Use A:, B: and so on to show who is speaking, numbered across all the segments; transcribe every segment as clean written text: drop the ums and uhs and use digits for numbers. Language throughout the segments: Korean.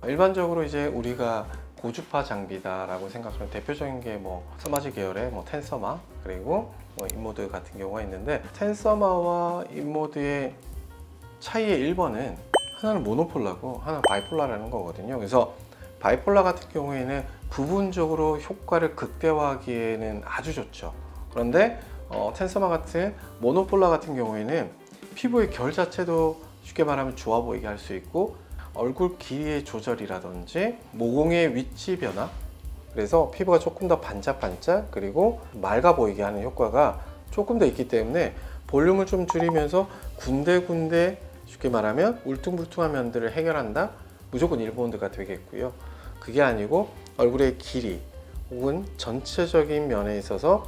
A: 일반적으로 이제 우리가 고주파 장비다라고 생각하는 대표적인 게 뭐 서마지 계열의 뭐 텐서마, 그리고 뭐 인모드 같은 경우가 있는데, 텐서마와 인모드의 차이의 1번은 하나는 모노폴라고 하나는 바이폴라라는 거거든요. 그래서 바이폴라 같은 경우에는 부분적으로 효과를 극대화하기에는 아주 좋죠. 그런데 텐서마 같은 모노폴라 같은 경우에는 피부의 결 자체도 쉽게 말하면 좋아 보이게 할 수 있고, 얼굴 길이의 조절이라든지 모공의 위치 변화, 그래서 피부가 조금 더 반짝반짝 그리고 맑아 보이게 하는 효과가 조금 더 있기 때문에 볼륨을 좀 줄이면서 군데군데 쉽게 말하면 울퉁불퉁한 면들을 해결한다? 무조건 일본드가 되겠고요. 그게 아니고 얼굴의 길이 혹은 전체적인 면에 있어서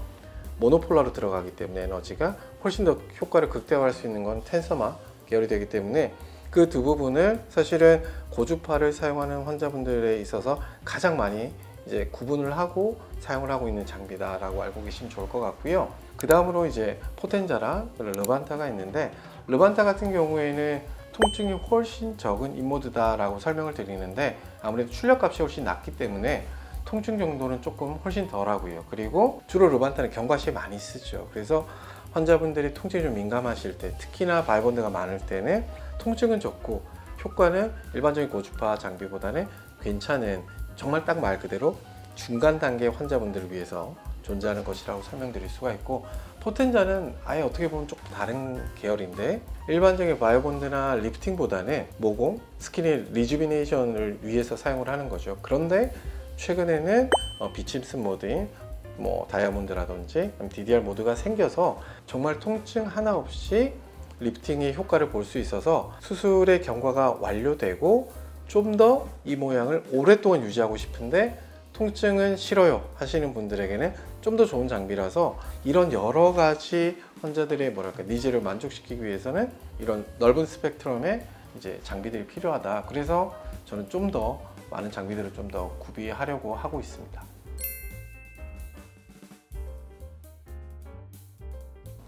A: 모노폴라로 들어가기 때문에 에너지가 훨씬 더 효과를 극대화할 수 있는 건 텐서마 계열이 되기 때문에, 그 두 부분을 사실은 고주파를 사용하는 환자분들에 있어서 가장 많이 이제 구분을 하고 사용을 하고 있는 장비다라고 알고 계시면 좋을 것 같고요. 그 다음으로 이제 포텐자랑 르반타가 있는데, 르반타 같은 경우에는 통증이 훨씬 적은 인모드다라고 설명을 드리는데, 아무래도 출력값이 훨씬 낮기 때문에 통증 정도는 조금 훨씬 덜하고요. 그리고 주로 르반타는 경과시에 많이 쓰죠. 그래서 환자분들이 통증이 좀 민감하실 때, 특히나 바이본드가 많을 때는 통증은 적고 효과는 일반적인 고주파 장비보다는 괜찮은, 정말 딱 말 그대로 중간 단계 환자분들을 위해서 존재하는 것이라고 설명드릴 수가 있고, 포텐자는 아예 어떻게 보면 조금 다른 계열인데, 일반적인 바이오본드나 리프팅보다는 모공, 스킨의 리주비네이션을 위해서 사용을 하는 거죠. 그런데 최근에는 비침슨 모드인 뭐 다이아몬드라든지 DDR 모드가 생겨서 정말 통증 하나 없이 리프팅의 효과를 볼 수 있어서 수술의 경과가 완료되고 좀 더 이 모양을 오랫동안 유지하고 싶은데 통증은 싫어요 하시는 분들에게는 좀 더 좋은 장비라서, 이런 여러 가지 환자들의 뭐랄까 니즈를 만족시키기 위해서는 이런 넓은 스펙트럼의 이제 장비들이 필요하다. 그래서 저는 좀 더 많은 장비들을 좀 더 구비하려고 하고 있습니다.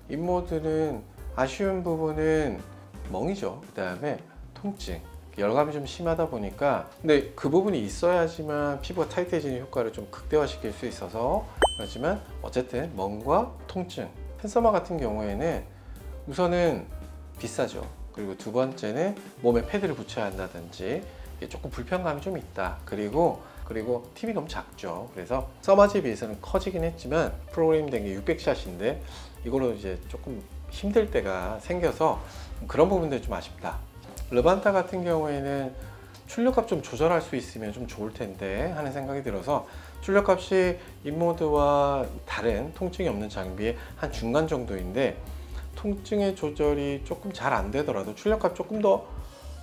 A: 인모드는 아쉬운 부분은 멍이죠. 그 다음에 통증, 열감이 좀 심하다 보니까, 근데 그 부분이 있어야지만 피부가 타이트해지는 효과를 좀 극대화시킬 수 있어서 그렇지만, 어쨌든 멍과 통증, 텐서마 같은 경우에는 우선은 비싸죠. 그리고 두 번째는 몸에 패드를 붙여야 한다든지 이게 조금 불편감이 좀 있다. 그리고 팁이 너무 작죠. 그래서 서마지에 비해서는 커지긴 했지만 프로그램 된 게 600샷인데 이걸로 이제 조금 힘들 때가 생겨서 그런 부분들이 좀 아쉽다. 르반타 같은 경우에는 출력값 좀 조절할 수 있으면 좀 좋을 텐데 하는 생각이 들어서, 출력값이 인모드와 다른 통증이 없는 장비의 한 중간 정도인데, 통증의 조절이 조금 잘 안 되더라도 출력값 조금 더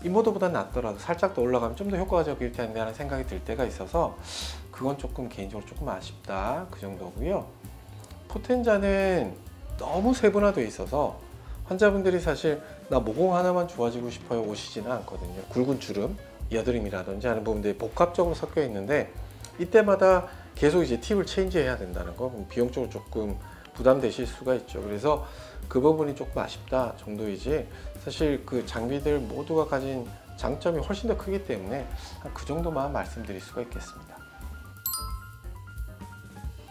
A: 인모드보다 낫더라도 살짝 더 올라가면 좀 더 효과적일 텐데 하는 생각이 들 때가 있어서, 그건 조금 개인적으로 조금 아쉽다, 그 정도고요. 포텐자는 너무 세분화되어 있어서 환자분들이 사실 나 모공 하나만 좋아지고 싶어요 오시지는 않거든요. 굵은 주름, 여드름이라든지 하는 부분들이 복합적으로 섞여 있는데, 이때마다 계속 이제 팁을 체인지해야 된다는 거, 비용적으로 조금 부담되실 수가 있죠. 그래서 그 부분이 조금 아쉽다 정도이지, 사실 그 장비들 모두가 가진 장점이 훨씬 더 크기 때문에 그 정도만 말씀드릴 수가 있겠습니다.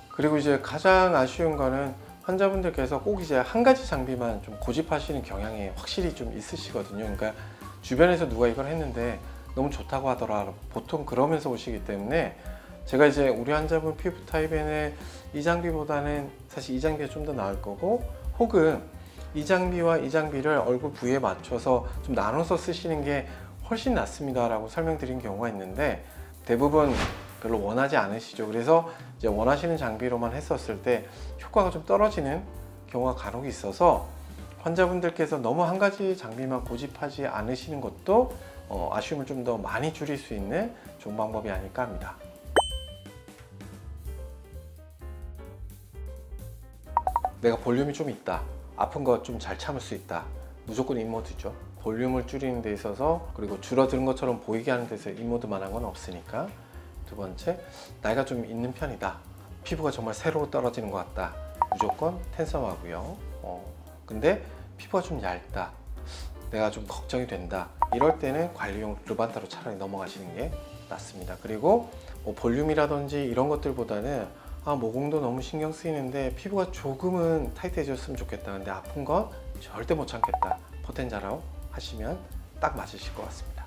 A: 그리고 이제 가장 아쉬운 거는 환자분들께서 꼭 이제 한 가지 장비만 좀 고집하시는 경향이 확실히 좀 있으시거든요. 그러니까 주변에서 누가 이걸 했는데 너무 좋다고 하더라, 보통 그러면서 오시기 때문에, 제가 이제 우리 환자분 피부 타입에는 이 장비보다는 사실 이 장비가 좀 더 나을 거고, 혹은 이 장비와 이 장비를 얼굴 부위에 맞춰서 좀 나눠서 쓰시는 게 훨씬 낫습니다 라고 설명드린 경우가 있는데, 대부분 별로 원하지 않으시죠. 그래서 이제 원하시는 장비로만 했었을 때 효과가 좀 떨어지는 경우가 간혹 있어서, 환자분들께서 너무 한 가지 장비만 고집하지 않으시는 것도 아쉬움을 좀 더 많이 줄일 수 있는 좋은 방법이 아닐까 합니다. 내가 볼륨이 좀 있다, 아픈 거 좀 잘 참을 수 있다, 무조건 인모드죠. 볼륨을 줄이는 데 있어서, 그리고 줄어드는 것처럼 보이게 하는 데서 인모드만한 건 없으니까. 두 번째, 나이가 좀 있는 편이다, 피부가 정말 세로로 떨어지는 것 같다, 무조건 텐서마고요. 근데 피부가 좀 얇다, 내가 좀 걱정이 된다, 이럴 때는 관리용 르반다로 차라리 넘어가시는 게 낫습니다. 그리고 뭐 볼륨이라든지 이런 것들보다는 모공도 너무 신경 쓰이는데 피부가 조금은 타이트해졌으면 좋겠다, 근데 아픈 건 절대 못 참겠다, 포텐자로 하시면 딱 맞으실 것 같습니다.